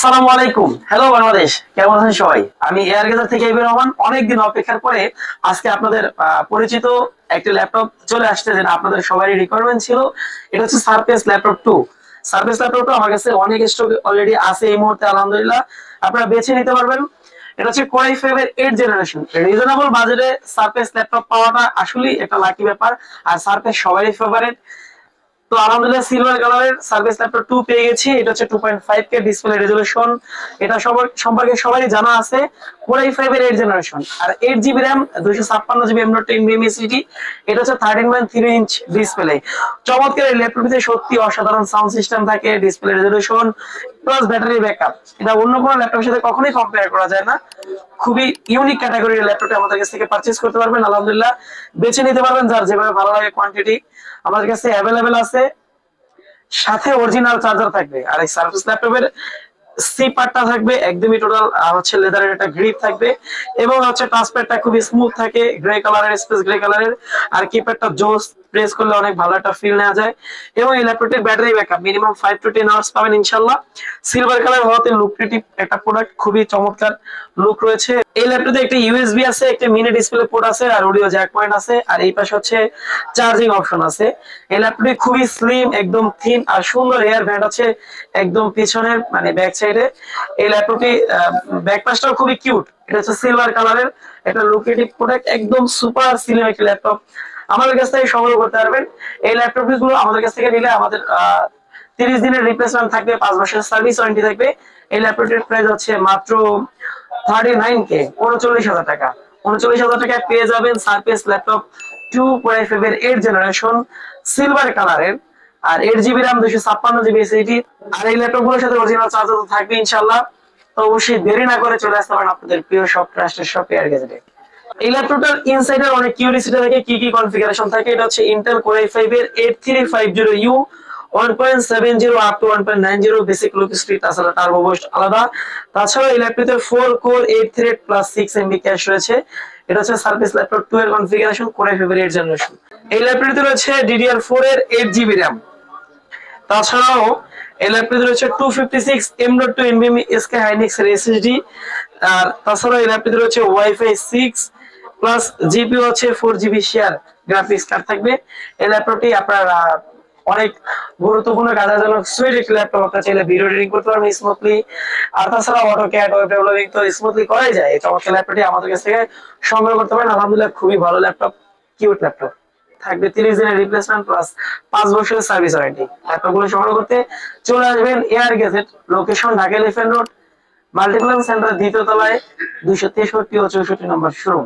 আসসালামু আলাইকুম। হ্যালো বাংলাদেশ, কেমন আছেন সবাই? আমি এয়ার গেজার থেকে ইবির রহমান। অনেকদিন অপেক্ষার পরে আজকে আপনাদের পরিচিত একটি ল্যাপটপ চলে আসছে, যেটা আপনাদের সবারই রিকোয়ারমেন্ট ছিল। এটা হচ্ছে সারফেস ল্যাপটপ 2। সারফেস ল্যাপটপ 2 আমার কাছে অনেক স্টক অলরেডি আছে এই মুহূর্তে, আলহামদুলিল্লাহ। আপনারা বেছে নিতে পারবেন। এটা হচ্ছে কোর i5 এর 8 জেনারেশন। রিজনেবল বাজেটে সারফেস ল্যাপটপ পাওয়াটা আসলেই একটা লাকি ব্যাপার, আর সারফেস সবারই ফেভারিট। তো আলহামদুলিল্লাহ সিলভার কালারের সার্ভিস ল্যাপটপ 2 পেয়ে গেছি। এটা হচ্ছে 2.5K ডিসপ্লে রেজোলিউশন। এটা সবার সম্পর্কে সবারই জানা আছে। কোর i5 এর 8 জেনারেশন আর 8GB RAM, 256GB M.2 NVMe SSD। এটা হচ্ছে 13.3 ইঞ্চ ডিসপ্লে। চমৎকার এই ল্যাপটপটিতে সত্যি অসাধারণ সাউন্ড সিস্টেম থাকে, display resolution plus battery backup. এটা অন্য কোনো ল্যাপটপের সাথে কখনোই কম্পেয়ার করা যায় না। খুবই ইউনিক ক্যাটাগরির ল্যাপটপটি আমাদের কাছ থেকে পারচেজ করতে পারবেন। আলহামদুলিল্লাহ বেছে নিতে পারবেন যার যেভাবে ভালো লাগে। কোয়ান্টিটি আমাদের কাছে অ্যাভেলেবেল আছে, সাথে অরিজিনাল চার্জার থাকবে। আর এই সার্ভিস ল্যাপটপের সি পার্টটা থাকবে একদমই টোটাল হচ্ছে লেদারের একটা গ্রিপ থাকবে, এবং হচ্ছে টাচপ্যাডটা খুবই স্মুথ থাকে, গ্রে কালারের, স্পেস গ্রে কালারের। আর কিপ্যাডটা জোস, প্রেস করলে অনেক ভালো একটা ফিল নেওয়া যায়। এবং এই ল্যাপটপটির battery backup minimum 5 to 10 hours পাবেন ইনশাআল্লাহ। সিলভার কালার হওয়াতে লুক্রেটিভ একটা প্রোডাক্ট, খুবই চমৎকার লুক রয়েছে। এই ল্যাপটপে একটা ইউএসবি আছে, একটা মিনি ডিসপ্লে পোর্ট আছে, আর অডিও জ্যাক পয়েন্ট আছে, আর এই পাশে হচ্ছে চার্জিং অপশন আছে। এই ল্যাপটপটি খুবই স্লিম, একদম থিন, আর সুন্দর এয়ার ভেন্ট আছে একদম পিছনের মানে ব্যাক সাইডে। এই ল্যাপটপটি ব্যাক পাশটাও খুবই কিউট। এটা হচ্ছে সিলভার কালারের একটা লুক্রেটিভ প্রোডাক্ট, একদম সুপার স্লিম একটা ল্যাপটপ। আমাদের কাছ থেকে সংগ্রহ করতে পারবেন। এই ল্যাপটপ গুলো আমাদের কাছ থেকে নিলে আমাদের 30 দিনের রিপ্লেসমেন্ট থাকবে, 5 বছরের সার্ভিস ওয়ারেন্টি থাকবে। এই ল্যাপটপটির প্রাইস হচ্ছে মাত্র 39K, 39,000 টাকা। 39,000 টাকায় পেয়ে যাবেন সারফেস ল্যাপটপ 2 কোর i5 এর 8 জেনারেশন সিলভার কালারের, আর 8GB RAM, 256GB SSD। আর এই ল্যাপটপ গুলোর সাথে অরিজিনাল চার্জার তো থাকবে ইনশাআল্লাহ। তো অবশ্যই দেরি না করে চলে আসতে পারেন আপনাদের প্রিয় শপ, ট্রাস্টেড শপ এয়ার গেজেটে। এই ল্যাপটপটার ইনসাইডের অনেক কিউরিওসিটি থাকে, কি কি কনফিগারেশন থাকে। এটা হচ্ছে ইন্টেল কোর i5 এর 8350U 1.70 up to 1.90 basic look speed, তাছাড়া টার্বো বুস্ট আলাদা। তাছাড়া এই ল্যাপটপে 4 core 8 thread plus 6 MB cash রয়েছে। এটা হচ্ছে সার্ভিস ল্যাপটপ 2 এর কনফিগারেশন, কোর i5 এর 8 জেনারেশন। এই ল্যাপটপটিতে রয়েছে DDR4 এর 8GB RAM। তাছাড়াও এই ল্যাপটপটিতে রয়েছে 256 M.2 NVMe SK Hynix এর SSD। আর তাছাড়া এই ল্যাপটপটিতে রয়েছে Wi-Fi 6 প্লাস জিপিইউ হচ্ছে 4GB শেয়ার গ্রাফিক্স কার্ড থাকবে। এই ল্যাপটপটি আপনার অনেক গুরুত্বপূর্ণ কাজের জন্য সুইট একটি ল্যাপটপ। আপনারা চাইলে ভিডিও এডিটিং করতে পারবেন স্মুথলি। আর তাছাড়া অটোক্যাড, ওয়েব ডেভেলপিং তো স্মুথলি করাই যায়। এই চমৎকার ল্যাপটপটি আমাদের কাছ থেকে সংগ্রহ করতে পারেন। আলহামদুলিল্লাহ খুবই ভালো ল্যাপটপ, কিউট ল্যাপটপ। থাকবে 30 দিনের রিপ্লেসমেন্ট প্লাস 5 বছরের সার্ভিস ওয়ারেন্টি। ল্যাপটপগুলো সংগ্রহ করতে চলে আসবেন Air Gadget, location Dhaka Elephant Road, Multiplan Center, দ্বিতীয় তলায়, 263 ও 64 নম্বর শোরুম।